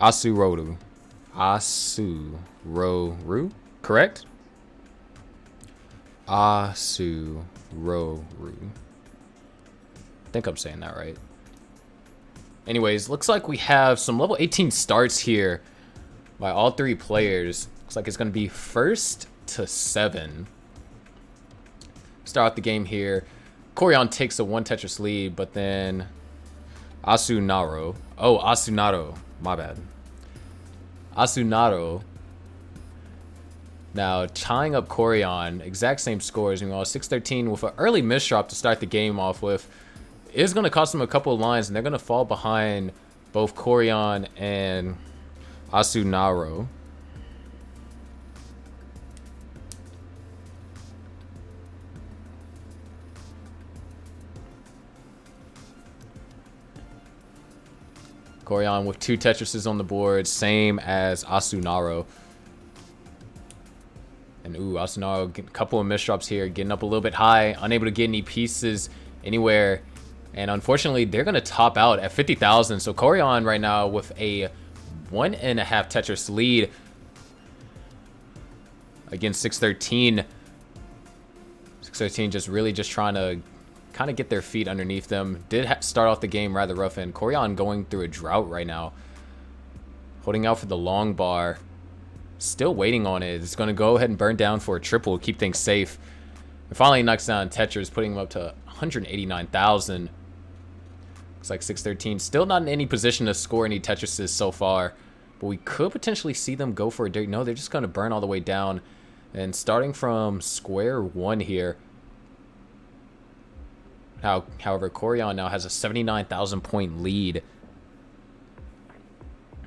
Asuroru. Asuroru, correct? Asuroru. I think I'm saying that right. Anyways, looks like we have some level 18 starts here by all three players. Looks like it's going to be first to 7. Start out the game here. Corian takes a 1 Tetris lead, but then Asunaro. Oh, Asunaro. My bad. Asunaro. Now, tying up Corian, exact same scores. Meanwhile, 6-13 with an early misdrop to start the game off with. Is going to cost them a couple of lines, and they're going to fall behind both Corian and Asunaro. Corian with 2 Tetrises on the board, same as Asunaro. And Asunaro getting a couple of misdrops here, getting up a little bit high, unable to get any pieces anywhere. And unfortunately, they're going to top out at 50,000. So Corian right now with a 1.5 Tetris lead against 613. 613 just really just trying to kind of get their feet underneath them. Did start off the game rather rough, and Corian going through a drought right now. Holding out for the long bar. Still waiting on it. It's going to go ahead and burn down for a triple, keep things safe. And finally knocks down Tetris, putting him up to 189,000. Looks like 613 still not in any position to score any Tetrises so far. But we could potentially see them go for a dirty. No, they're just going to burn all the way down. And starting from square one here. However, Corian now has a 79,000 point lead.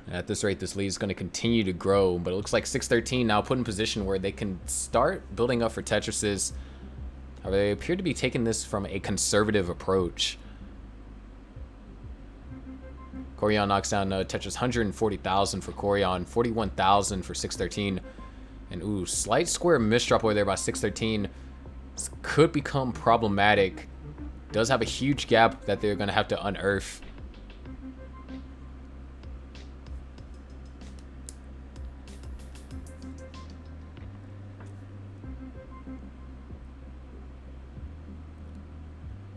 And at this rate, this lead is going to continue to grow. But it looks like 613 now put in position where they can start building up for Tetrises. However, they appear to be taking this from a conservative approach. Corian knocks down Tetris 140,000 for Corian, 41,000 for 613. And slight square misdrop over there by 613. This could become problematic. Does have a huge gap that they're going to have to unearth.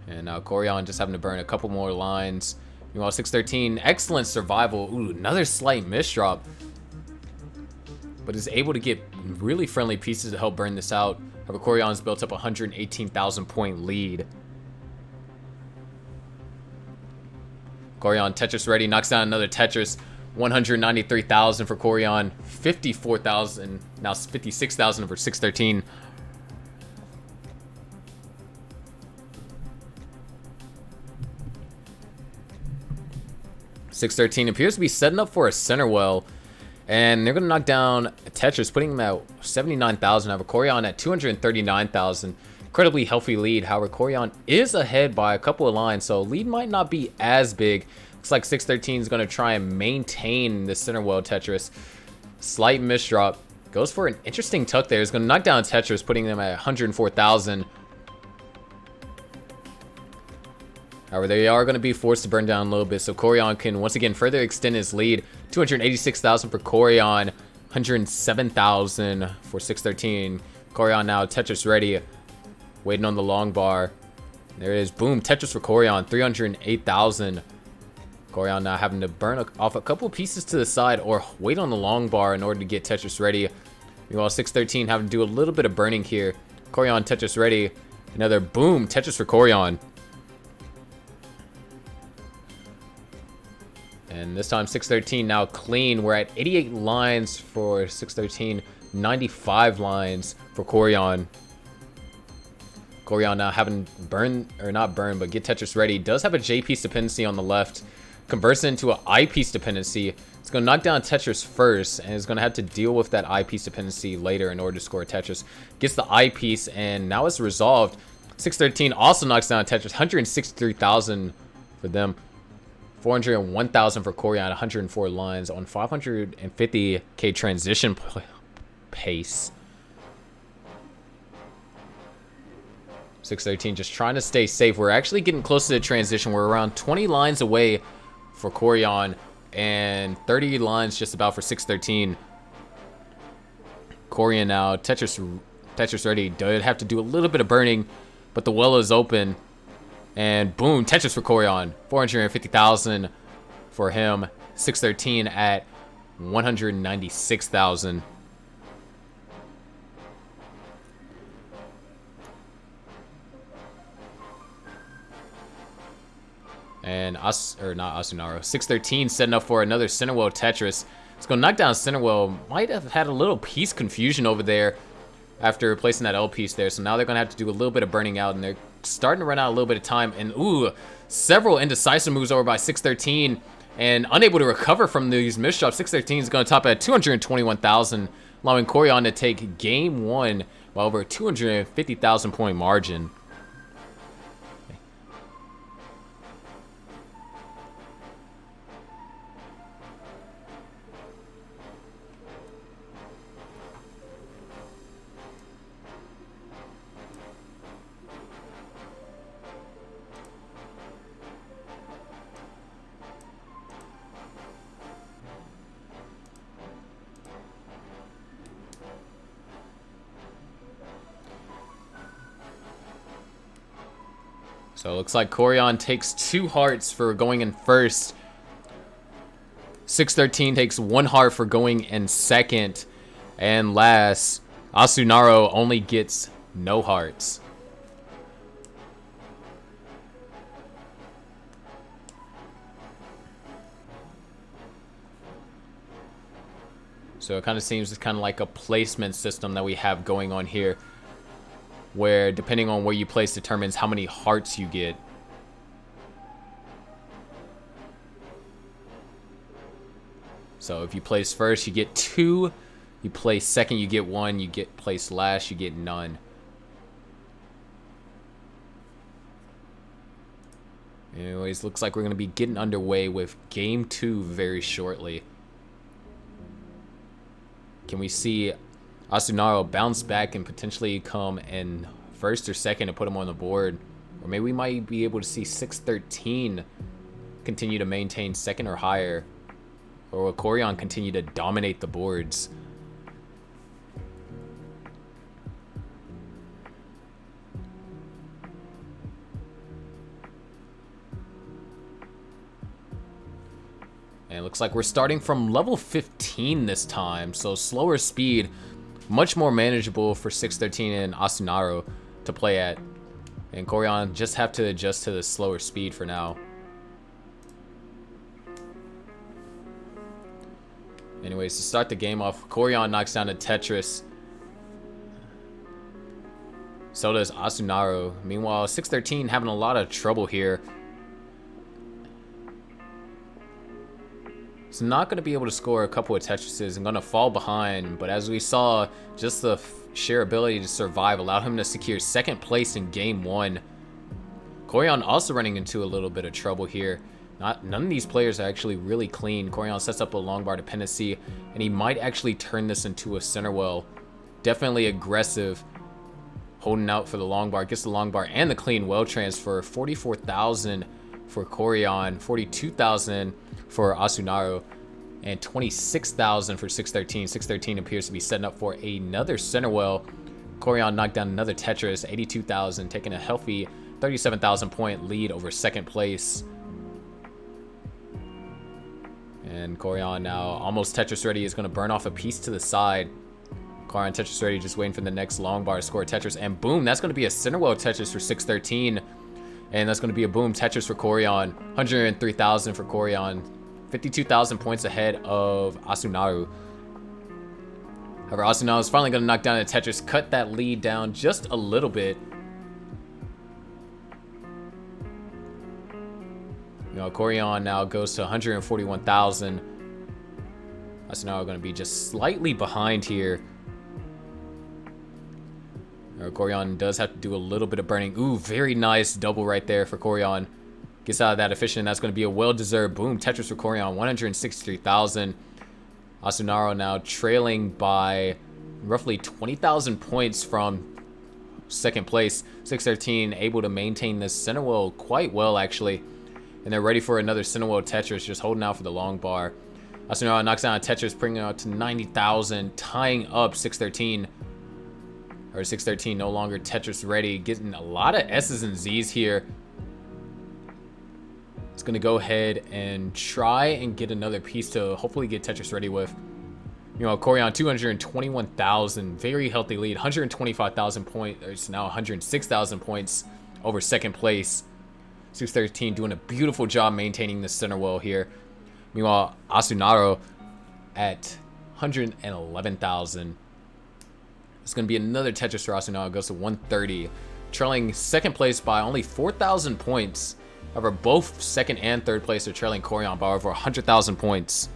And now Corian just having to burn a couple more lines. Meanwhile, 613, excellent survival. Another slight misdrop. But is able to get really friendly pieces to help burn this out. However, Corian's built up a 118,000 point lead. Corian Tetris ready, knocks down another Tetris. 193,000 for Corian, 54,000, now 56,000 for 613. .613 appears to be setting up for a center well, and they're going to knock down Tetris, putting them at 79,000. However, Corian at 239,000. Incredibly healthy lead. However, Corian is ahead by a couple of lines, so lead might not be as big. Looks like 613 is going to try and maintain the center well Tetris. Slight misdrop. Goes for an interesting tuck there. It's going to knock down Tetris, putting them at 104,000. However, they are going to be forced to burn down a little bit, so Corian can once again further extend his lead. 286,000 for Corian, 107,000 for 613. Corian now Tetris ready, waiting on the long bar. There it is. Boom. Tetris for Corian, 308,000. Corian now having to burn off a couple pieces to the side or wait on the long bar in order to get Tetris ready. Meanwhile, 613 having to do a little bit of burning here. Corian Tetris ready. Another boom. Tetris for Corian. And this time 613 now clean. We're at 88 lines for 613, 95 lines for Corian. Corian now having burn, or not burn, but get Tetris ready. Does have a J piece dependency on the left. Converts it into an I piece dependency. It's going to knock down Tetris first, and is going to have to deal with that I piece dependency later in order to score Tetris. Gets the I piece, and now it's resolved. 613 also knocks down Tetris. 163,000 for them. 401,000 for Corian, 104 lines on 550k transition pace. 613 just trying to stay safe. We're actually getting close to the transition. We're around 20 lines away for Corian. and 30 lines just about for 613. Corian now, Tetris ready. Does have to do a little bit of burning, but the well is open. And boom, Tetris for Corian. 450,000 for him. 613 at 196,000. And not Asunaro. 613 setting up for another Centerwell Tetris. Let's go knock down Centerwell. Might have had a little piece confusion over there after replacing that L piece there. So now they're going to have to do a little bit of burning out, and they're starting to run out a little bit of time. And ooh, several indecisive moves over by 613, and unable to recover from these misdrops. 613 is going to top at 221,000, allowing Corian to take game one by over a 250,000 point margin. So it looks like Corian takes 2 hearts for going in first. 613 takes 1 heart for going in second. And last, Asunaro only gets no hearts. So it kind of seems kind of like a placement system that we have going on here, where depending on where you place determines how many hearts you get. So if you place first, you get 2. You place second, you get 1. You get placed last, you get none. Anyways, looks like we're going to be getting underway with game 2 very shortly. Can we see Asunaro bounce back and potentially come in first or second to put him on the board? Or maybe we might be able to see 613 continue to maintain second or higher. Or will Corian continue to dominate the boards? And it looks like we're starting from level 15 this time, so slower speed, much more manageable for 613 and Asunaro to play at. And Corian just have to adjust to the slower speed for now. Anyways, to start the game off, Corian knocks down a Tetris. So does Asunaro. Meanwhile, 613 having a lot of trouble here. He's not going to be able to score a couple of Tetrises and going to fall behind. But as we saw, just the sheer ability to survive allowed him to secure second place in game 1. Corian also running into a little bit of trouble here. None of these players are actually really clean. Corian sets up a long bar dependency, and he might actually turn this into a center well. Definitely aggressive, holding out for the long bar. Gets the long bar and the clean well transfer. 44,000 for Corian, 42,000 for Asunaro, and 26,000 for 613. 613 appears to be setting up for another center well. Corian knocked down another Tetris, 82,000, taking a healthy 37,000 point lead over second place. And Corian now almost Tetris ready, is going to burn off a piece to the side. Corian Tetris ready, just waiting for the next long bar to score a Tetris. And boom, that's going to be a center well Tetris for 613. And that's going to be a boom Tetris for Corian. 103,000 for Corian. 52,000 points ahead of Asunaro. However, Asunaro is finally going to knock down a Tetris, cut that lead down just a little bit. You know, Corian now goes to 141,000. Asunaro going to be just slightly behind here. Corian does have to do a little bit of burning. Ooh, very nice double right there for Corian. Gets out of that efficient. That's going to be a well-deserved boom Tetris for Corian. 163,000. Asunaro now trailing by roughly 20,000 points from second place. 613 able to maintain this center well quite well, actually. And they're ready for another Cineworld Tetris, just holding out for the long bar. Asunaro knocks down a Tetris, bringing it out to 90,000, tying up 613. Or 613 no longer Tetris ready, getting a lot of S's and Z's here. It's going to go ahead and try and get another piece to hopefully get Tetris ready with. You know, Corian 221,000, very healthy lead, 125,000 points, it's now 106,000 points over second place. 613 doing a beautiful job maintaining the center well here. Meanwhile, Asunaro at 111,000. It's going to be another Tetris for Asunaro. It goes to 130, trailing second place by only 4,000 points. However, both second and third place are trailing Corian by over 100,000 points.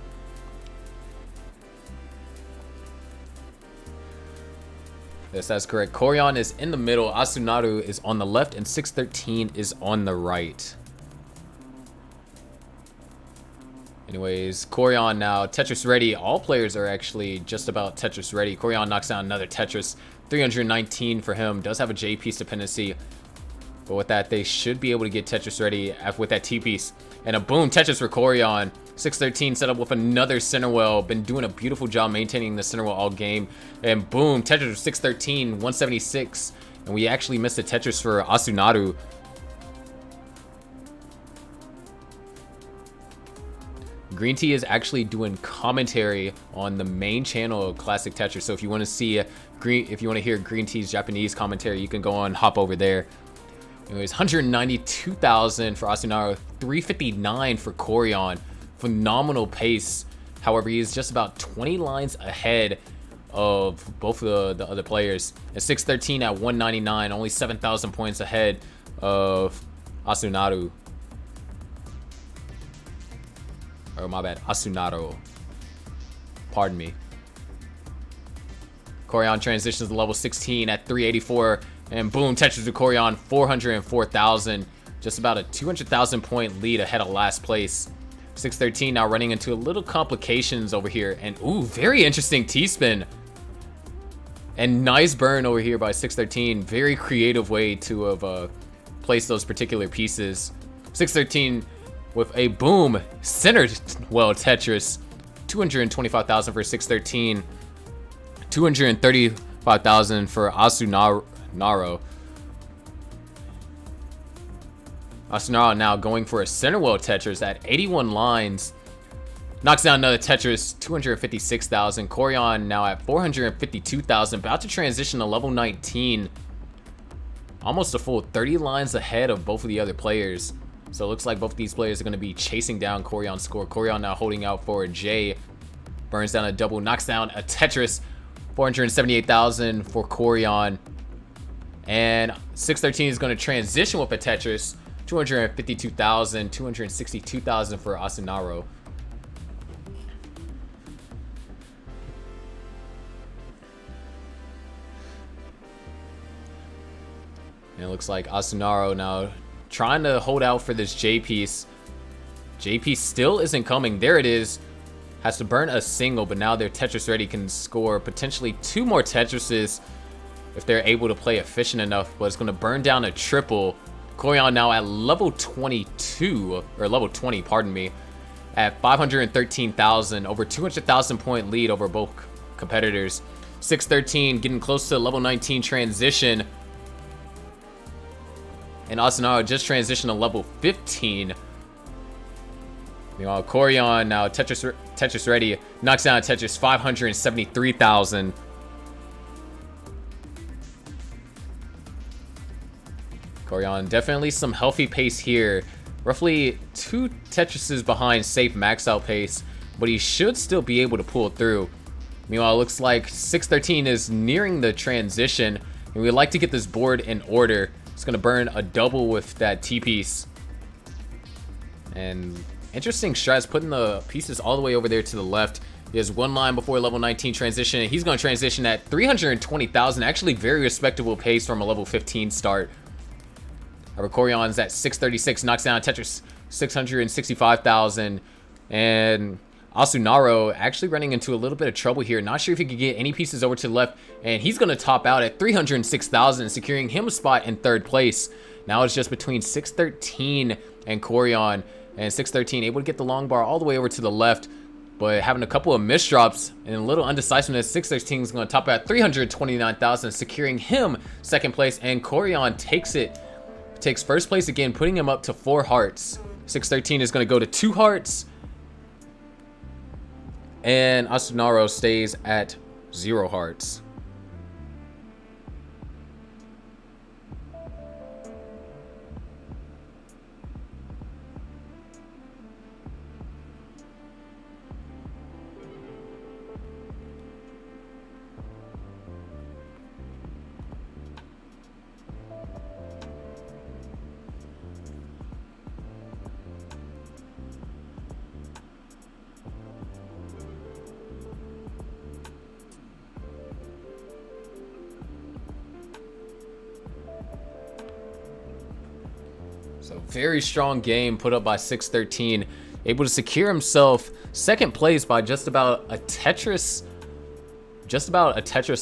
Yes, that's correct. Corian is in the middle, Asunaro is on the left, and 613 is on the right. Anyways, Corian now Tetris ready. All players are actually just about Tetris ready. Corian knocks down another Tetris. 319 for him. Does have a J piece dependency. But with that, they should be able to get Tetris ready with that T piece. And a boom, Tetris for Corian. 613 set up with another center well. Been doing a beautiful job maintaining the center well all game. And boom, Tetris for 613, 176. And we actually missed a Tetris for Asunaro. Greentea is actually doing commentary on the main channel of Classic Tetris. So if you want to see if you want to hear Greentea's Japanese commentary, you can go on, hop over there. Anyways, 192,000 for Asunaro, 359 for Corian. Phenomenal pace. However, he is just about 20 lines ahead of both of the other players. And 613 at 199, only 7,000 points ahead of Asunaro. Oh, my bad. Asunaro. Pardon me. Corian transitions to level 16 at 384. And boom, Tetris to Corian, 404,000. Just about a 200,000 point lead ahead of last place. 613 now running into a little complications over here. And ooh, very interesting T-spin. And nice burn over here by 613. Very creative way to have placed those particular pieces. 613 with a boom center well Tetris. 225,000 for 613. 235,000 for Asunaro. Asunaro now going for a center well Tetris at 81 lines. Knocks down another Tetris, 256,000. Corian now at 452,000. About to transition to level 19. Almost a full 30 lines ahead of both of the other players. So it looks like both of these players are going to be chasing down Corian's score. Corian now holding out for a J. Burns down a double, knocks down a Tetris. 478,000 for Corian. And 613 is going to transition with a Tetris. 252,000, 262,000 for Asunaro. And it looks like Asunaro now trying to hold out for this J piece. J piece still isn't coming. There it is. Has to burn a single, but now their Tetris ready can score potentially 2 more Tetrises if they're able to play efficient enough, but it's going to burn down a triple. Corian now at level 22, or level 20, pardon me, at 513,000, over 200,000 point lead over both competitors. 613 getting close to level 19 transition. And Asunaro just transitioned to level 15. Meanwhile, Corian now Tetris ready, knocks down a Tetris, 573,000. Corian definitely some healthy pace here. Roughly 2 Tetrises behind safe max out pace, but he should still be able to pull through. Meanwhile, it looks like 613 is nearing the transition, and we'd like to get this board in order. It's going to burn a double with that T-piece. And interesting strats, putting the pieces all the way over there to the left. He has 1 line before level 19 transition. He's going to transition at 320,000. Actually, very respectable pace from a level 15 start. Corian's at 636, knocks down Tetris, 665,000. And Asunaro actually running into a little bit of trouble here. Not sure if he could get any pieces over to the left. And he's going to top out at 306,000, securing him a spot in 3rd place. Now it's just between 613 and Corian, and 613 able to get the long bar all the way over to the left, but having a couple of misdrops and a little undecisiveness. 613 is going to top at 329,000, securing him second place, and Corian takes first place again, putting him up to 4 hearts. 613 is going to go to 2 hearts, and Asunaro stays at 0 hearts. So very strong game put up by 613, able to secure himself second place by just about a Tetris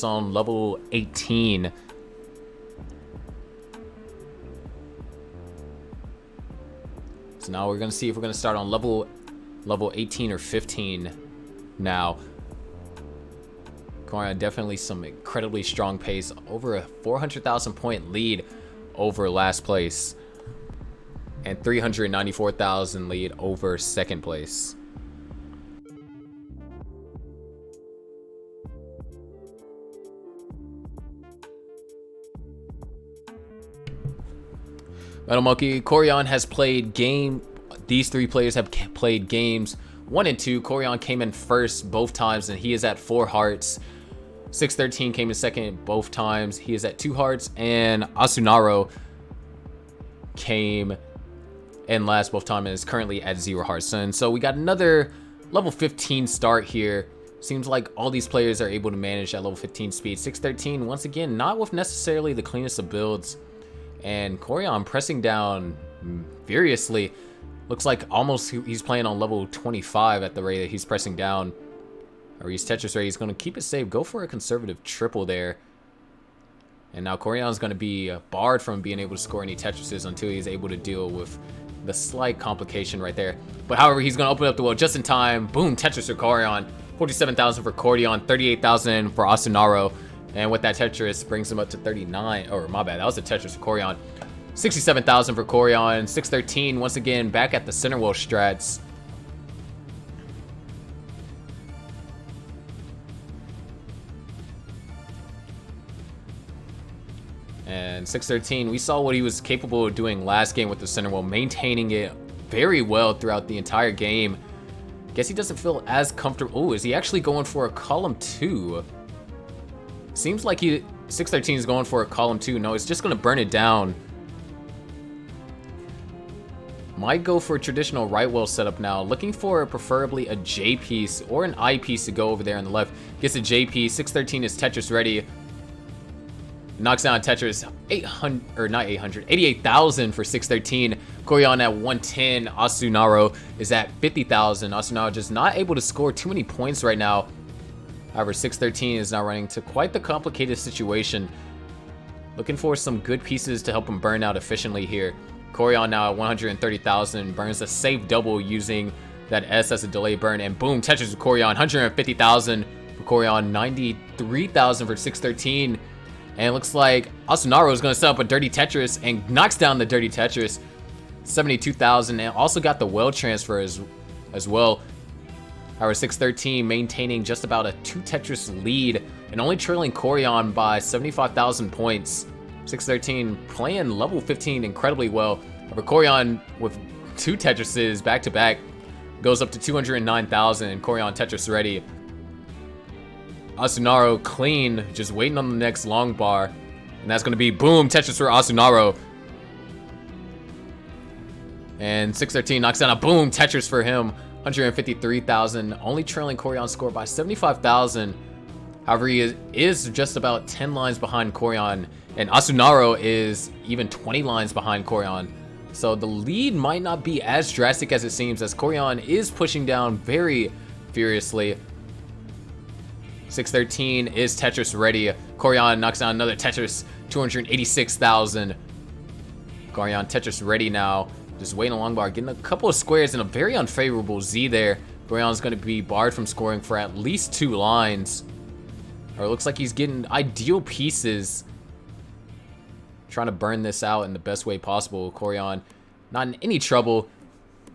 on level 18. So now we're gonna see if we're gonna start on level 18 or 15 now. Corian definitely some incredibly strong pace, over a 400,000 point lead over last place, and 394,000 lead over second place. Metal Monkey, Corian has played these 3 players have played games 1 and 2. Corian came in first both times, and he is at 4 hearts. 613 came in second both times. He is at 2 hearts, and Asunaro came in last both times and is currently at 0 hearts. And so we got another level 15 start here. Seems like all these players are able to manage that level 15 speed. 613, once again, not with necessarily the cleanest of builds. And Corian pressing down furiously. Looks like almost he's playing on level 25 at the rate that he's pressing down. Or he's Tetris ready. He's going to keep it safe. Go for a conservative triple there. And now Corian's going to be barred from being able to score any Tetrises until he's able to deal with the slight complication right there. But however, he's going to open up the wheel just in time. Boom, Tetris for Corian. 47,000 for Corian, 38,000 for Asunaro. And with that Tetris, brings him up to 39. Or my bad, that was a Tetris for Corian. 67,000 for Corian. 613, once again, back at the center wheel strats. And 613, we saw what he was capable of doing last game with the center wheel, maintaining it very well throughout the entire game. Guess he doesn't feel as comfortable. Oh, is he actually going for a column 2? Seems like 613 is going for a column 2. No, it's just going to burn it down. Might go for a traditional right wheel setup now. Looking for preferably a J piece or an I piece to go over there on the left. Gets a J piece. 613 is Tetris ready. Knocks down Tetris. 88,000 for 613. Corian at 110. Asunaro is at 50,000. Asunaro just not able to score too many points right now. However, 613 is now running to quite the complicated situation. Looking for some good pieces to help him burn out efficiently here. Corian now at 130,000. Burns a safe double using that S as a delay burn. And boom, Tetris with Corian. 150,000 for Corian. 93,000 for 613. And it looks like Asunaro is going to set up a dirty Tetris and knocks down the dirty Tetris. 72,000, and also got the well transfer as well. However, 613 maintaining just about a 2 Tetris lead and only trailing Corian by 75,000 points. 613 playing level 15 incredibly well. However, Corian with 2 Tetrises back to back goes up to 209,000, and Corian Tetris ready. Asunaro clean, just waiting on the next long bar. And that's going to be boom, Tetris for Asunaro. And 613 knocks down a boom, Tetris for him. 153,000, only trailing Corian's score by 75,000. However, he is just about 10 lines behind Corian. And Asunaro is even 20 lines behind Corian. So the lead might not be as drastic as it seems, as Corian is pushing down very furiously. 613 is Tetris ready. Corian knocks down another Tetris. 286,000. Garyon Tetris ready now. Just waiting a long bar, getting a couple of squares in a very unfavorable Z there. Garyon's going to be barred from scoring for at least 2 lines. Or it looks like he's getting ideal pieces. Trying to burn this out in the best way possible. Corion not in any trouble.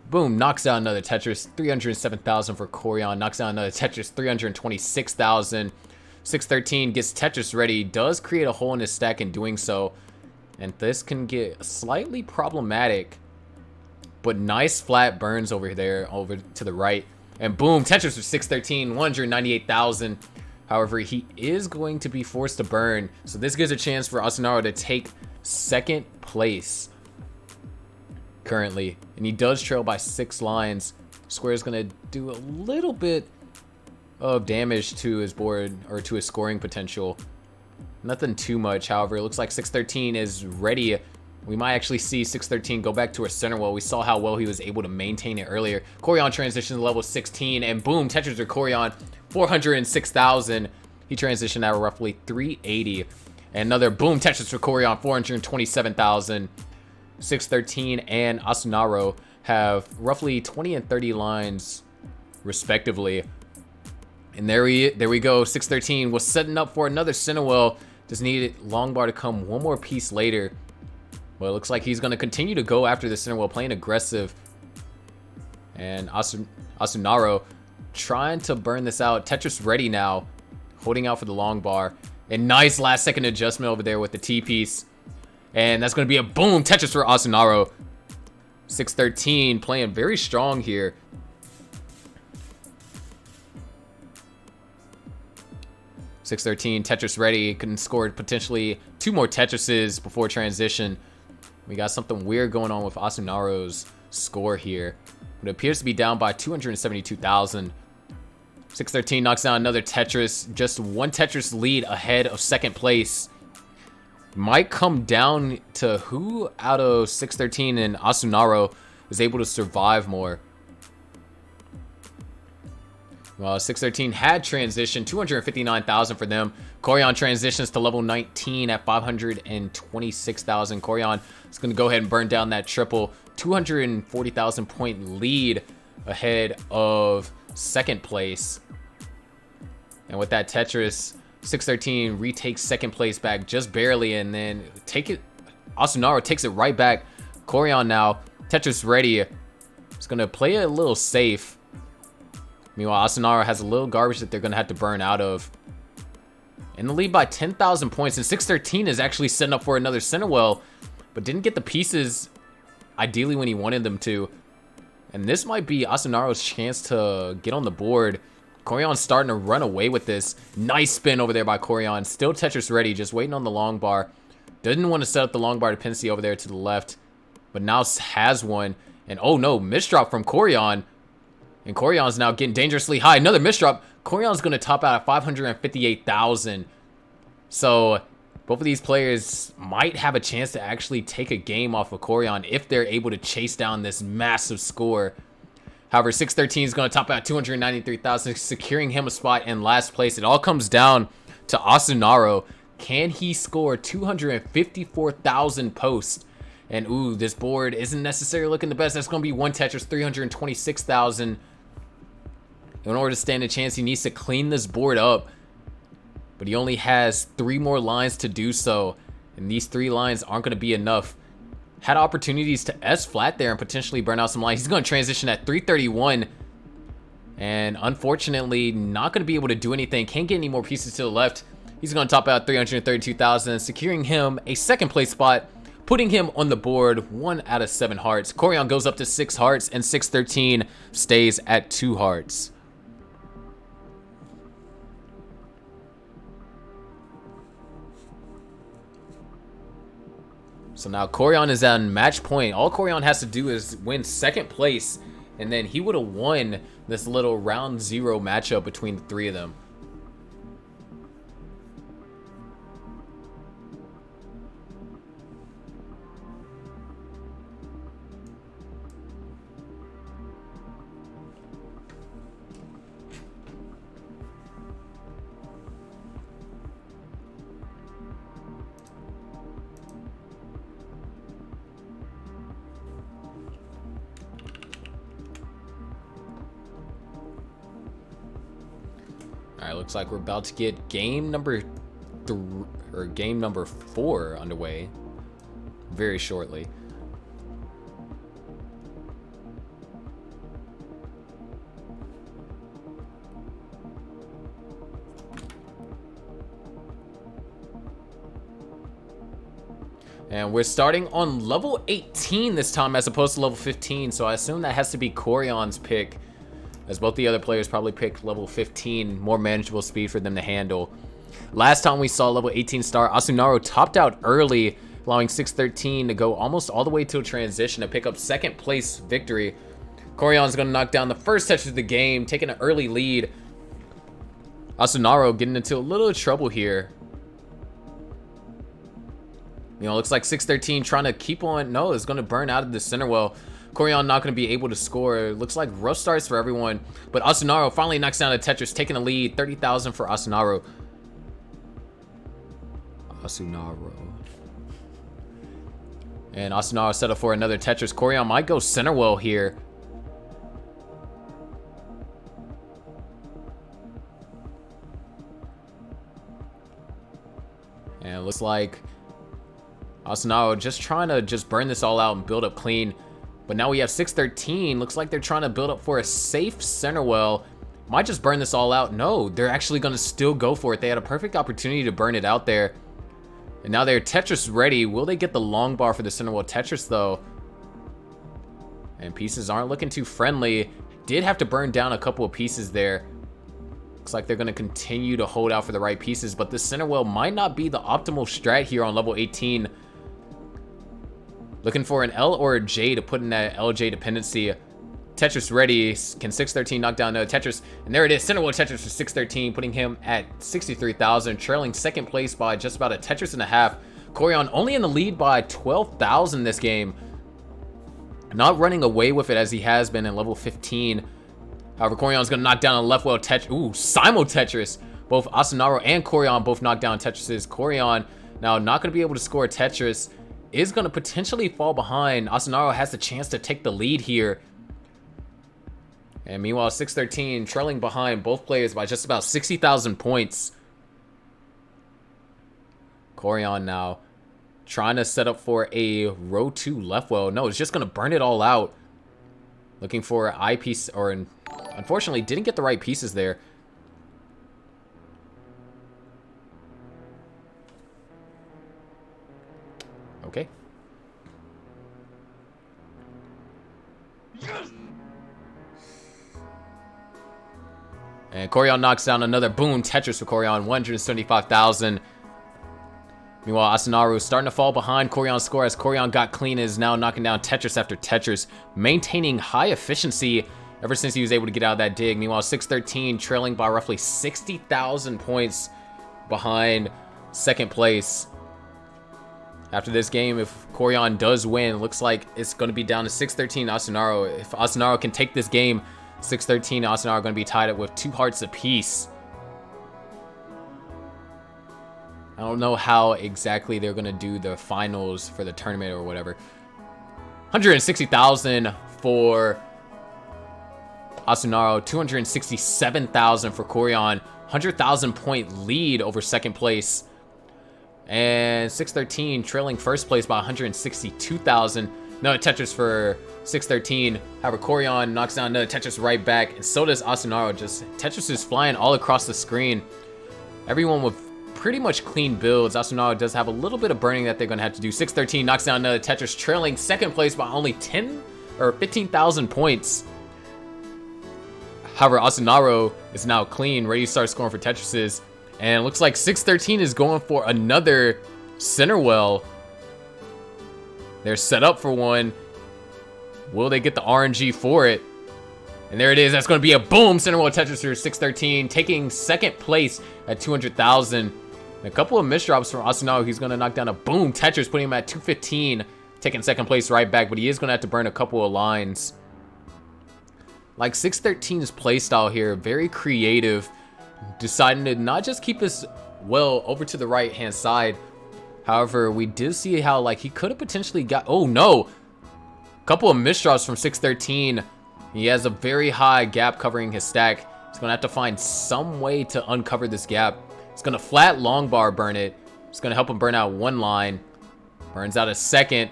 Boom, knocks out another Tetris. 307,000 for Corion. Knocks out another Tetris. 326,000. 613 gets Tetris ready. Does create a hole in his stack in doing so. And this can get slightly problematic. But nice flat burns over there, over to the right. And boom, Tetris for 613, 198,000. However, he is going to be forced to burn. So this gives a chance for Asunaro to take second place currently. And he does trail by 6 lines. Square is going to do a little bit of damage to his board, or to his scoring potential. Nothing too much. However, it looks like 613 is ready. We might actually see 613 go back to a center well. We saw how well he was able to maintain it earlier. Corion transitions to level 16, and boom, Tetris for Corion, 406,000. He transitioned at roughly 380. And another boom, Tetris for Corion, 427,000. 613 and Asunaro have roughly 20 and 30 lines, respectively. And there we go. 613 was setting up for another Cinewell. Just needed Longbar to come one more piece later. Well, it looks like he's going to continue to go after the Cinewell, playing aggressive. And Asunaro trying to burn this out. Tetris ready now, holding out for the Longbar. And nice last second adjustment over there with the T-piece. And that's going to be a boom, Tetris for Asunaro. 613 playing very strong here. Tetris ready. Can score potentially 2 more Tetrises before transition. We got something weird going on with Asunaro's score here. It appears to be down by 272,000. 613 knocks down another Tetris. Just 1 Tetris lead ahead of second place. Might come down to who out of 613 and Asunaro is able to survive more. Well, 613 had transitioned, 259,000 for them. Corion transitions to level 19 at 526,000. Corion is going to go ahead and burn down that triple. 240,000 point lead ahead of second place. And with that Tetris, 613 retakes second place back just barely, and then Asunaro takes it right back. Corion now, Tetris ready. It's going to play it a little safe. Meanwhile, Asunaro has a little garbage that they're going to have to burn out of. In the lead by 10,000 points, and 613 is actually setting up for another Cinewell, but didn't get the pieces ideally when he wanted them to. And this might be Asunaro's chance to get on the board. Corion's starting to run away with this. Nice spin over there by Corion. Still Tetris ready, just waiting on the long bar. Didn't want to set up the long bar dependency over there to the left, but now has one. And oh no, misdrop from Corion. And Corion's now getting dangerously high. Another misdrop. Corion's going to top out at 558,000. So both of these players might have a chance to actually take a game off of Corion if they're able to chase down this massive score. However, 613 is going to top out 293,000, securing him a spot in last place. It all comes down to Asunaro. Can he score 254,000 posts? And ooh, this board isn't necessarily looking the best. That's going to be 1 Tetris, 326,000. In order to stand a chance, he needs to clean this board up. But he only has 3 more lines to do so. And these 3 lines aren't going to be enough. Had opportunities to S flat there and potentially burn out some lines. He's going to transition at 331. And unfortunately, not going to be able to do anything. Can't get any more pieces to the left. He's going to top out 332,000, securing him a second place spot, putting him on the board 1 out of 7 hearts. Corion goes up to 6 hearts, and 613 stays at 2 hearts. So now Corion is on match point. All Corion has to do is win second place, and then he would have won this little round 0 matchup between the 3 of them. All right, looks like we're about to get game number 4 underway very shortly. And we're starting on level 18 this time as opposed to level 15, so I assume that has to be Corion's pick, as both the other players probably picked level 15, more manageable speed for them to handle. Last time we saw level 18 start, Asunaro topped out early, allowing 613 to go almost all the way to a transition to pick up second place victory. Corion's going to knock down the first Tetris of the game, taking an early lead. Asunaro getting into a little trouble here. You know, looks like 613 trying to keep on. No, it's going to burn out of the center well. Corion not going to be able to score. Looks like rough starts for everyone. But Asunaro finally knocks down a Tetris, taking a lead. 30,000 for Asunaro. And Asunaro set up for another Tetris. Corion might go center well here. And it looks like Asunaro just trying to burn this all out and build up clean. But now we have 613. Looks like they're trying to build up for a safe center well. Might just burn this all out. No, they're actually going to still go for it. They had a perfect opportunity to burn it out there. And now they're Tetris ready. Will they get the long bar for the center well Tetris though? And pieces aren't looking too friendly. Did have to burn down a couple of pieces there. Looks like they're going to continue to hold out for the right pieces. But the center well might not be the optimal strat here on level 18. Looking for an L or a J to put in that LJ dependency. Tetris ready. Can 613 knock down another Tetris? And there it is. Center well Tetris for 613, putting him at 63,000, trailing second place by just about a Tetris and a half. Corion only in the lead by 12,000 this game. Not running away with it as he has been in level 15. However, Corion's going to knock down a left well Tetris. Ooh, Simul Tetris. Both Asunaro and Corion both knocked down Tetrises. Corion now not going to be able to score a Tetris. Is going to potentially fall behind. Asunaro has the chance to take the lead here. And meanwhile, 613 trailing behind both players by just about 60,000 points. Corion now trying to set up for a row 2 left well. No, it's just going to burn it all out. Looking for an I piece, or unfortunately didn't get the right pieces there. Okay. And Corion knocks down another boom Tetris for Corion, 175,000. Meanwhile, Asunaro starting to fall behind Corion's score as Corion got clean and is now knocking down Tetris after Tetris, maintaining high efficiency ever since he was able to get out of that dig. Meanwhile, 613 trailing by roughly 60,000 points behind second place. After this game, if Corion does win, it looks like it's going to be down to 613 Asunaro. If Asunaro can take this game, 613 and Asunaro are going to be tied up with 2 hearts apiece. I don't know how exactly they're going to do the finals for the tournament or whatever. 160,000 for Asunaro, 267,000 for Corion, 100,000 point lead over second place. And 613 trailing first place by 162,000. Another Tetris for 613. However, Corion knocks down another Tetris right back, and so does Asunaro. Just Tetris is flying all across the screen. Everyone with pretty much clean builds. Asunaro does have a little bit of burning that they're going to have to do. 613 knocks down another Tetris, trailing second place by only 10 or 15,000 points. However, Asunaro is now clean, ready to start scoring for Tetrises. And it looks like 613 is going for another center well. They're set up for one. Will they get the RNG for it? And there it is. That's going to be a boom center well Tetris for 613, taking second place at 200,000. A couple of misdrops from Asunaro. He's going to knock down a boom Tetris, putting him at 215, taking second place right back. But he is going to have to burn a couple of lines. Like 613's playstyle here, very creative. Deciding to not just keep his well over to the right hand side. However, we did see how like he could have potentially got, oh no, a couple of misdrops from 613. He has a very high gap covering his stack. He's going to have to find some way to uncover this gap. He's going to flat long bar burn it. It's going to help him burn out one line. Burns out a second.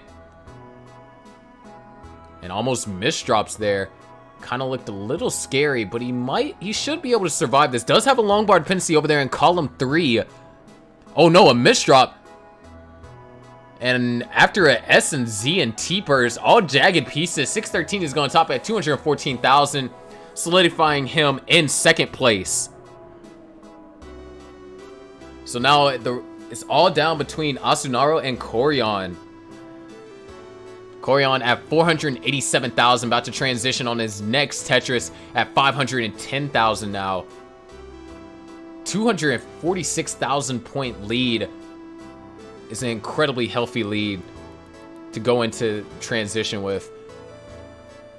And almost misdrops there. Kind of looked a little scary, but he should be able to survive this. Does have a long bar dependency over there in column 3. Oh no, a misdrop. And after a S and Z and T-Pers, all jagged pieces, 613 is going to top at 214,000, solidifying him in second place. So now it's all down between Asunaro and Corian. Corian at 487,000, about to transition on his next Tetris at 510,000 now. 246,000 point lead is an incredibly healthy lead to go into transition with.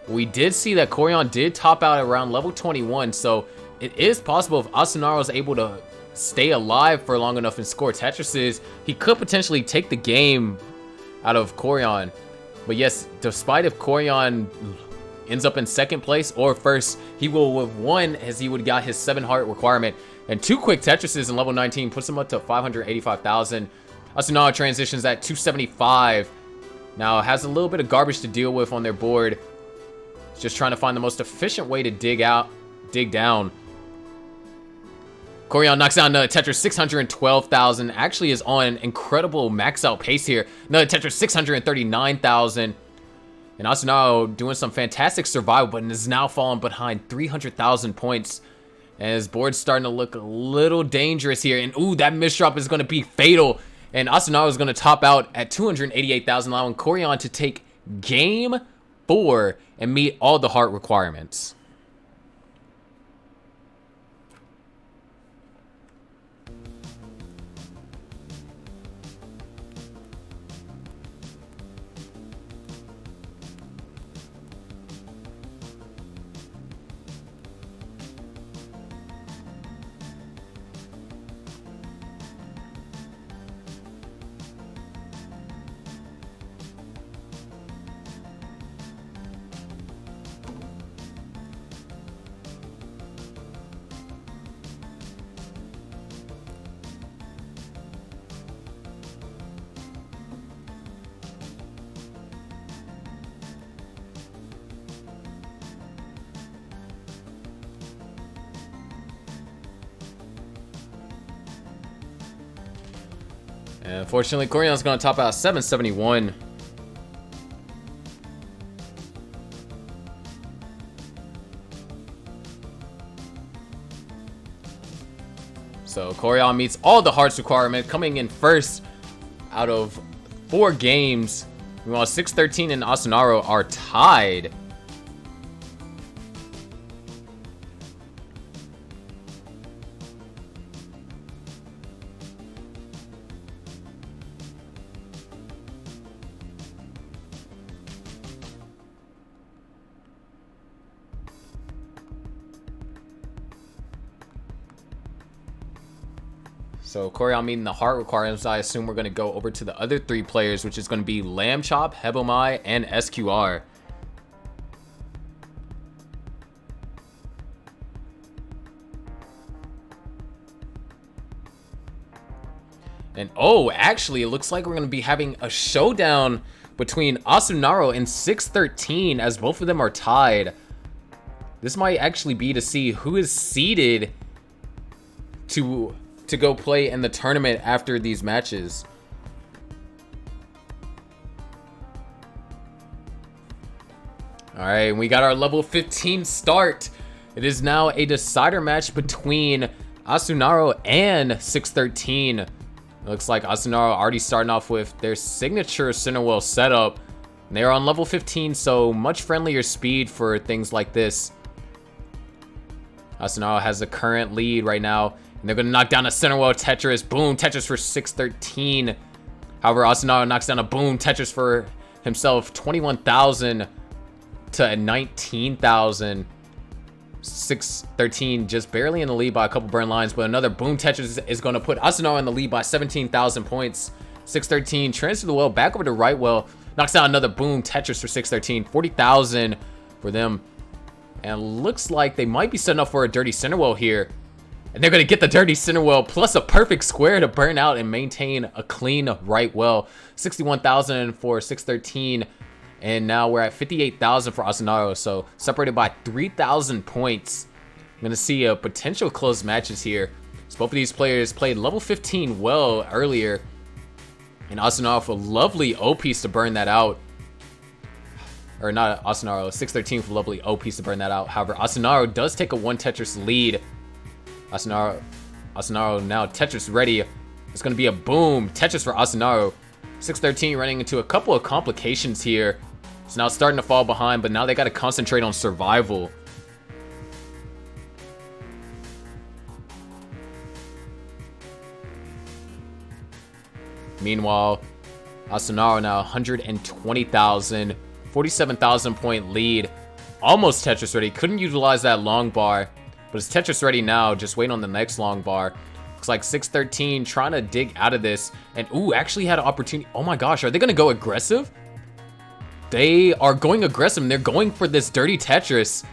We did see that Corian did top out around level 21, so it is possible if Asunaro is able to stay alive for long enough and score Tetrises, he could potentially take the game out of Corian. But yes, despite if Corian ends up in second place or first, he will have won as he would got his 7 heart requirement. And 2 quick Tetrises in level 19 puts him up to 585,000. Asunaro transitions at 275. Now has a little bit of garbage to deal with on their board. It's just trying to find the most efficient way to dig down. Corian knocks down another Tetris, 612,000. Actually is on an incredible max out pace here. Another Tetris, 639,000. And Asunaro doing some fantastic survival, but is now falling behind 300,000 points. And his board's starting to look a little dangerous here. And ooh, that misdrop is going to be fatal. And Asunaro is going to top out at 288,000, allowing Corian to take game 4 and meet all the heart requirements. And unfortunately, Corian's going to top out 771. So Corian meets all the hearts requirement, coming in first out of 4 games. Meanwhile, 613 and Asunaro are tied. So Corian meeting the heart requirements. I assume we're going to go over to the other 3 players, which is going to be Lamb Chop, Hebomai, and SQR. And oh, actually, it looks like we're going to be having a showdown between Asunaro and 613, as both of them are tied. This might actually be to see who is seeded to go play in the tournament after these matches. All right, we got our level 15 start. It is now a decider match between Asunaro and 613. It looks like Asunaro already starting off with their signature Cinderwell setup. They're on level 15, so much friendlier speed for things like this. Asunaro has the current lead right now. And they're going to knock down a Cinderwell Tetris. Boom, Tetris for 613. However, Asunaro knocks down a boom Tetris for himself. 21,000 to 19,000. 613 just barely in the lead by a couple burn lines. But another boom Tetris is going to put Asunaro in the lead by 17,000 points. 613 transfers the well back over to right well. Knocks down another boom Tetris for 613. 40,000 for them. And looks like they might be setting up for a dirty center well here. And they're going to get the dirty center well plus a perfect square to burn out and maintain a clean right well. 61,000 for 613. And now we're at 58,000 for Asunaro. So separated by 3,000 points. I'm going to see a potential close matches here. So both of these players played level 15 well earlier. And Asunaro for a lovely O piece to burn that out. Or not Asunaro, 613 for lovely O piece to burn that out. However, Asunaro does take a 1 Tetris lead. Asunaro now Tetris ready. It's going to be a boom. Tetris for Asunaro. 613 running into a couple of complications here. It's now starting to fall behind, but now they got to concentrate on survival. Meanwhile, Asunaro now 120,000, 47,000 point lead. Almost Tetris ready. Couldn't utilize that long bar. But it's Tetris ready now, just waiting on the next long bar. Looks like 613 trying to dig out of this. And ooh, actually had an opportunity. Oh my gosh, are they going to go aggressive? They are going aggressive and they're going for this dirty Tetris.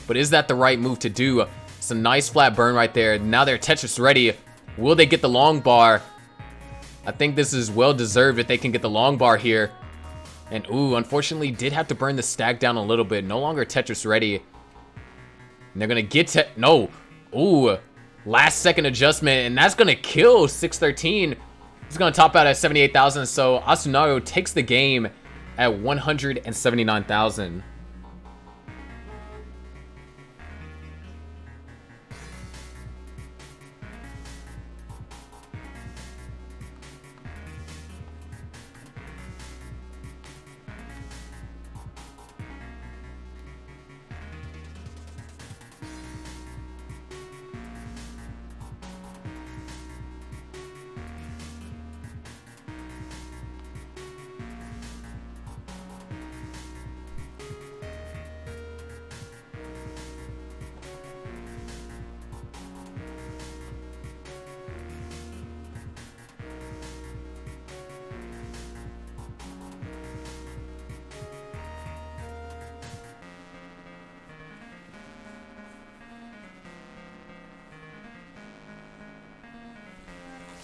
But is that the right move to do? It's a nice flat burn right there. Now they're Tetris ready. Will they get the long bar? I think this is well deserved if they can get the long bar here. And ooh, unfortunately did have to burn the stack down a little bit. No longer Tetris ready. And they're going to get no. Ooh, last second adjustment. And that's going to kill 613. It's going to top out at 78,000. So Asunaro takes the game at 179,000.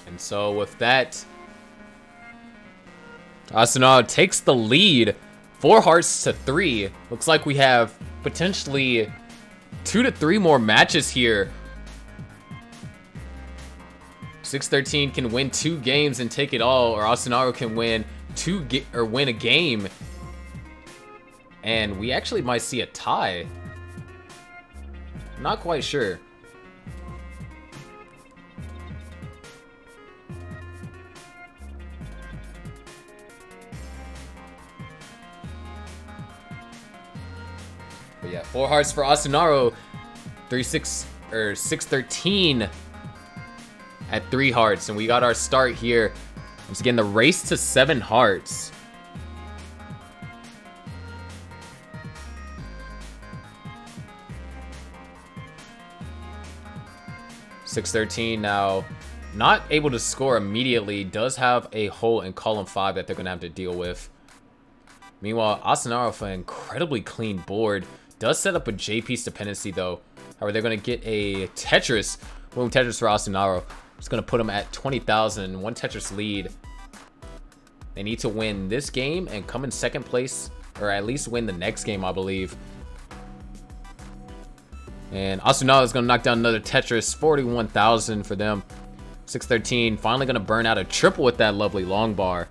And so with that, Asunaro takes the lead, 4 hearts to 3. Looks like we have potentially 2 to 3 more matches here. 613 can win 2 games and take it all, or Asunaro can win win a game. And we actually might see a tie. Not quite sure. But yeah, 4 hearts for Asunaro, 613 at 3 hearts, and we got our start here. Once again, the race to 7 hearts. .613 now not able to score immediately. Does have a hole in column 5 that they're gonna have to deal with. Meanwhile, Asunaro for an incredibly clean board. Does set up a J piece dependency though. However, they're going to get a Tetris. Boom, Tetris for Asunaro. It's going to put them at 20,000. 1 Tetris lead. They need to win this game and come in second place. Or at least win the next game, I believe. And Asunaro is going to knock down another Tetris. 41,000 for them. 613 finally going to burn out a triple with that lovely long bar.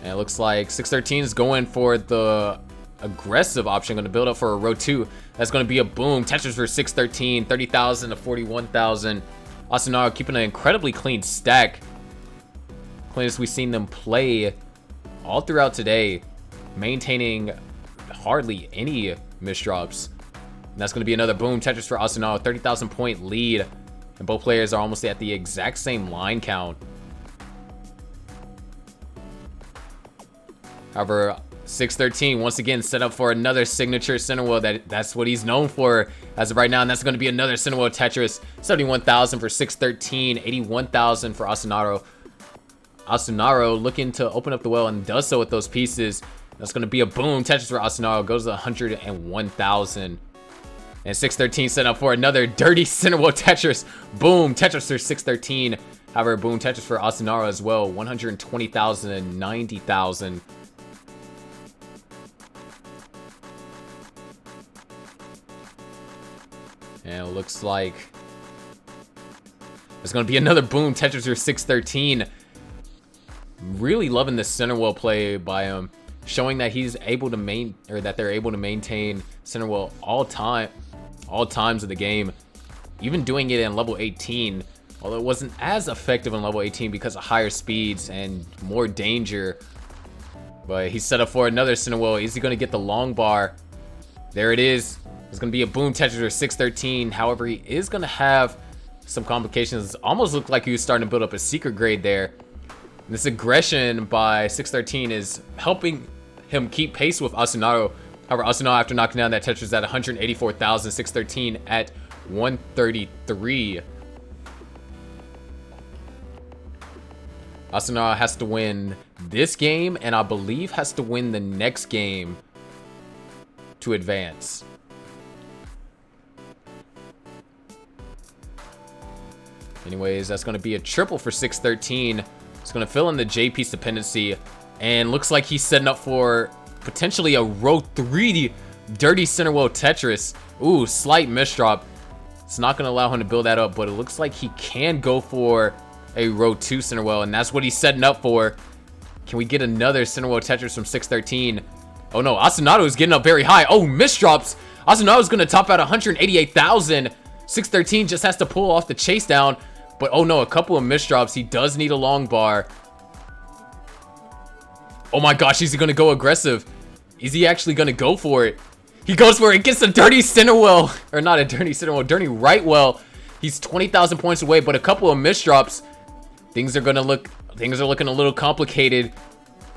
And it looks like 613 is going for the aggressive option. Going to build up for a row 2. That's going to be a boom. Tetris for 613. 30,000 to 41,000. Asunaro keeping an incredibly clean stack. Cleanest we've seen them play all throughout today. Maintaining hardly any misdrops. And that's going to be another boom. Tetris for Asunaro. 30,000 point lead. And both players are almost at the exact same line count. However, 613 once again set up for another signature center wheel. That's what he's known for as of right now, and that's going to be another center wheel Tetris. 71,000 for 613, 81,000 for Asunaro. Asunaro looking to open up the well and does so with those pieces. That's going to be a boom Tetris for Asunaro. Goes to 101,000. And 613 set up for another dirty center well Tetris. Boom Tetris for 613. However, boom Tetris for Asunaro as well. 120,000 and 90,000. And it looks like there's going to be another boom Tetris for 613. Really loving the center well play by him, showing that he's able to they're able to maintain center well all times of the game, even doing it in level 18. Although it wasn't as effective in level 18 because of higher speeds and more danger. But he's set up for another center well. Is he going to get the long bar? There it is. It's going to be a boom Tetris for 613. However, he is going to have some complications. It almost looked like he was starting to build up a secret grade there. This aggression by 613 is helping him keep pace with Asunaro. However, Asunaro, after knocking down that Tetris at 184,000, 613 at 133. Asunaro has to win this game, and I believe has to win the next game to advance. Anyways, that's going to be a triple for 613. It's going to fill in the J piece dependency, and looks like he's setting up for potentially a row 3 dirty center well Tetris. Ooh, slight misdrop. It's not going to allow him to build that up, but it looks like he can go for a row 2 center well, and that's what he's setting up for. Can we get another center well Tetris from 613? Oh no, Asunaro is getting up very high. Oh, misdrops. Asunaro is going to top out 188,000. 613 just has to pull off the chase down. But oh no, a couple of misdrops. He does need a long bar. Oh my gosh, is he going to go aggressive? Is he actually going to go for it? He goes for it. Gets a dirty center well. Or not a dirty center well, dirty right well. He's 20,000 points away, but a couple of misdrops. Things are looking a little complicated.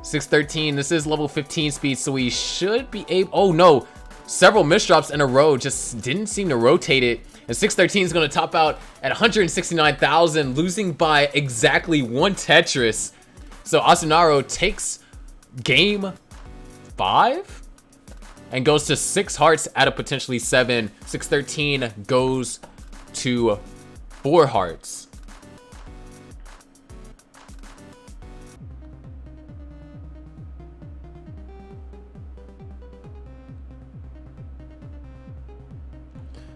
613, this is level 15 speed, so he should be able... Oh no, several misdrops in a row. Just didn't seem to rotate it. And 613 is going to top out at 169,000, losing by exactly 1 Tetris. So Asunaro takes game 5 and goes to 6 hearts out of potentially 7. 613 goes to 4 hearts.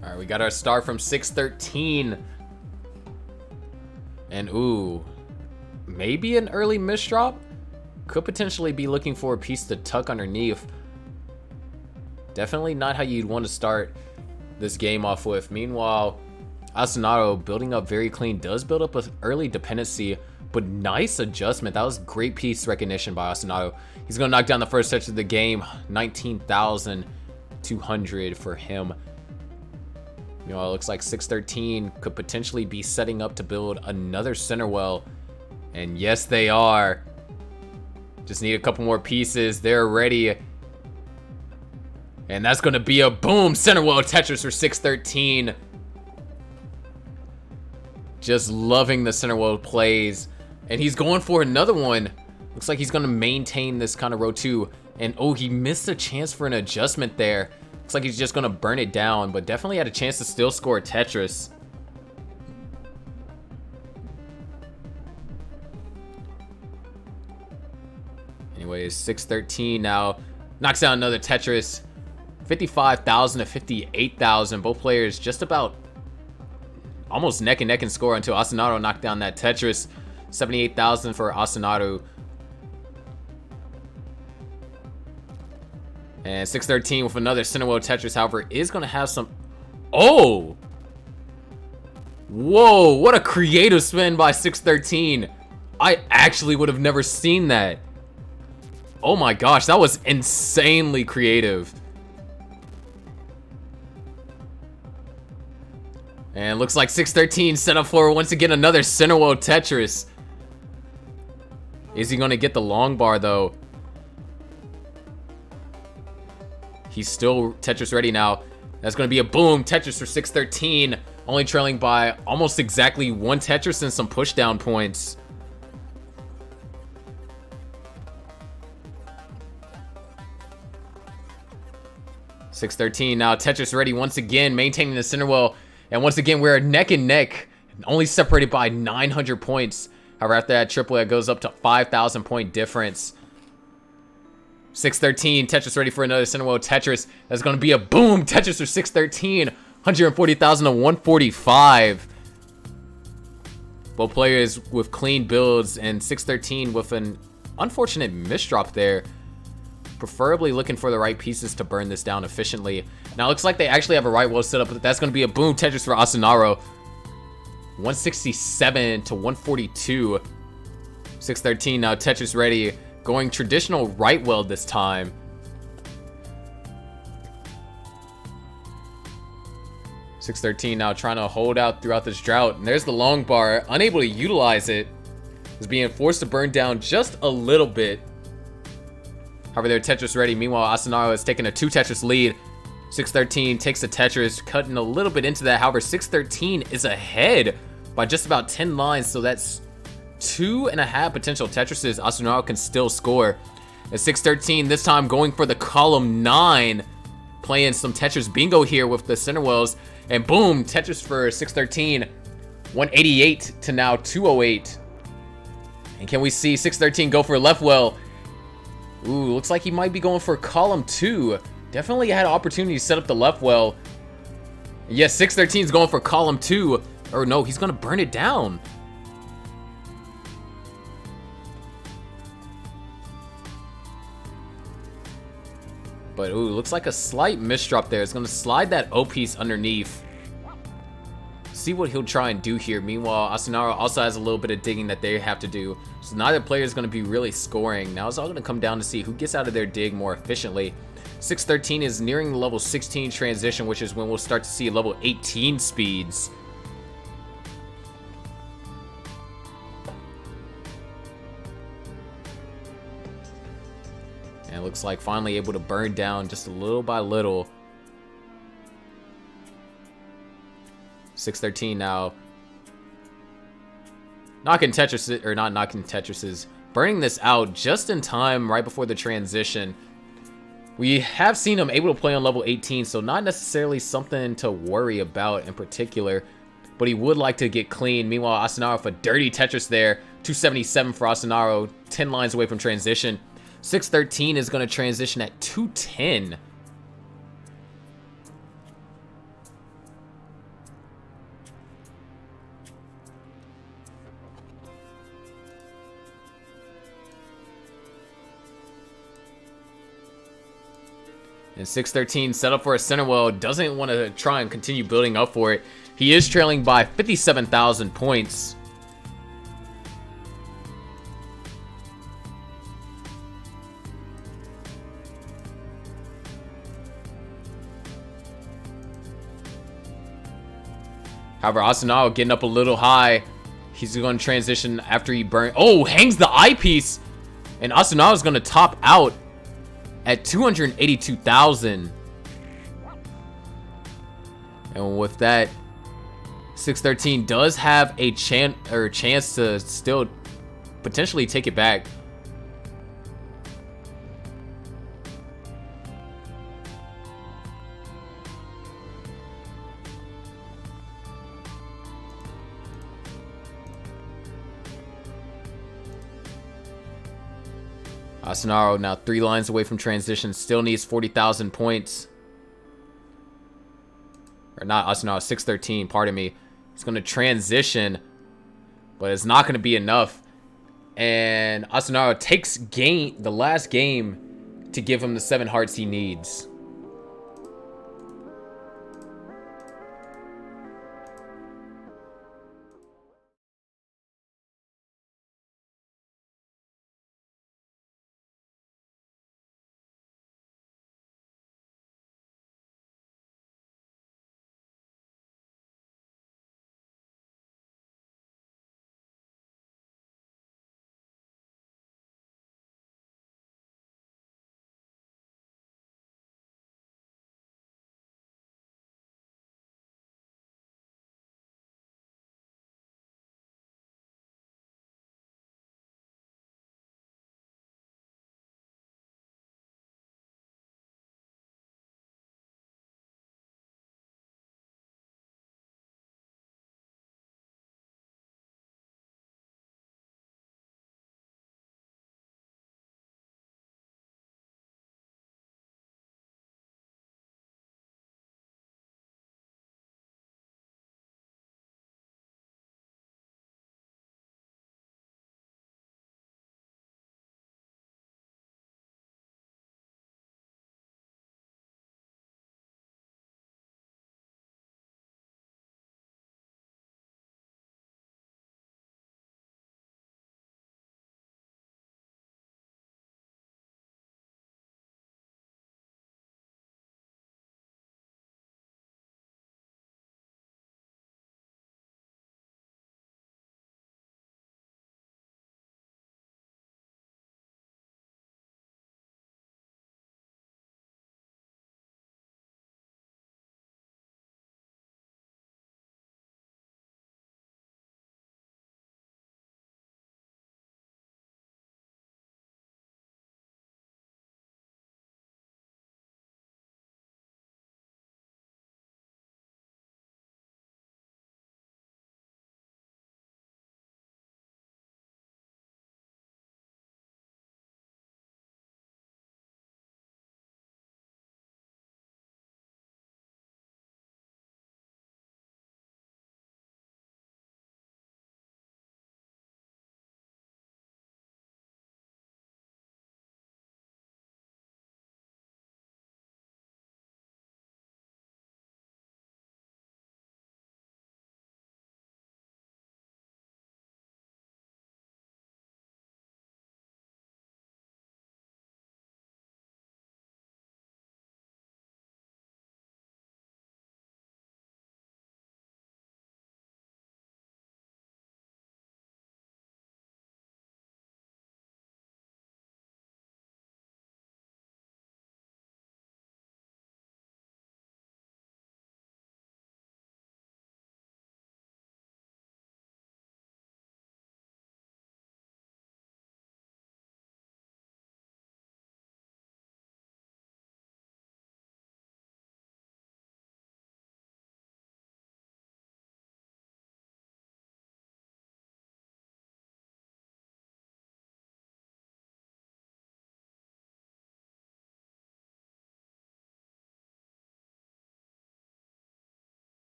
All right, we got our star from 613. And ooh, maybe an early misdrop. Could potentially be looking for a piece to tuck underneath. Definitely not how you'd want to start this game off with. Meanwhile, Asunaro building up very clean, does build up an early dependency, but nice adjustment. That was great piece recognition by Asunaro. He's going to knock down the first touch of the game. 19,200 for him. You know, it looks like 613 could potentially be setting up to build another center well. And yes, they are. Just need a couple more pieces. They're ready. And that's going to be a boom center well Tetris for 613. Just loving the center well plays. And he's going for another one. Looks like he's going to maintain this kind of row 2. And oh, he missed a chance for an adjustment there. Looks like he's just going to burn it down, but definitely had a chance to still score Tetris. Anyways, 613 now knocks down another Tetris. 55,000 to 58,000. Both players just about almost neck and neck in score until Asunaro knocked down that Tetris. 78,000 for Asunaro. And 613 with another center well Tetris, however, is going to have some... Oh! Whoa, what a creative spin by 613. I actually would have never seen that. Oh my gosh, that was insanely creative. And looks like 613 set up for once again another center well Tetris. Is he going to get the long bar though? He's still Tetris ready now. That's going to be a boom Tetris for 613. Only trailing by almost exactly 1 Tetris and some pushdown points. 613 now. Tetris ready once again, maintaining the center well. And once again, we're neck and neck, only separated by 900 points. However, after that triple, it goes up to 5,000 point difference. 613, Tetris ready for another center well. Tetris, that's going to be a boom. Tetris for 613, 140,000 to 145. Both players with clean builds, and 613 with an unfortunate misdrop there. Preferably looking for the right pieces to burn this down efficiently. Now it looks like they actually have a right well set up, but that's going to be a boom. Tetris for Asunaro. 167 to 142. 613 now. Tetris ready. Going traditional right well this time. .613 now trying to hold out throughout this drought. And there's the long bar. Unable to utilize it. Is being forced to burn down just a little bit. However, they're Tetris ready. Meanwhile, Asunaro is taking a 2 Tetris lead. 613 takes the Tetris, cutting a little bit into that. However, 613 is ahead by just about 10 lines. So that's 2.5 potential Tetrises. Asunaro can still score. And 613 this time going for the column 9. Playing some Tetris bingo here with the center wells. And boom, Tetris for 613. 188 to now 208. And can we see 613 go for a left well? Ooh, looks like he might be going for column 2. Definitely had an opportunity to set up the left well. Yes, 613 is going for column 2. Or no, he's going to burn it down. But ooh, looks like a slight misdrop there. It's going to slide that O piece underneath. See what he'll try and do here. Meanwhile, Asunaro also has a little bit of digging that they have to do. So neither player is going to be really scoring. Now it's all going to come down to see who gets out of their dig more efficiently. 613 is nearing the level 16 transition, which is when we'll start to see level 18 speeds. And it looks like finally able to burn down just a little by little. 613 now. Knocking Tetris, or not knocking Tetrises. Burning this out just in time right before the transition. We have seen him able to play on level 18, so not necessarily something to worry about in particular. But he would like to get clean. Meanwhile, Asunaro with a dirty Tetris there. 277 for Asunaro. 10 lines away from transition. 613 is going to transition at 210. And 613 set up for a center well. Doesn't want to try and continue building up for it. He is trailing by 57,000 points. However, Asunaro getting up a little high. He's going to transition after he burns. Oh, hangs the eyepiece. And Asunaro is going to top out at 282,000. And with that, 613 does have a chance to still potentially take it back. Asunaro now 3 lines away from transition. Still needs 40,000 points. Or not Asunaro, 613, pardon me. He's going to transition, but it's not going to be enough. And Asunaro takes the last game to give him the 7 hearts he needs.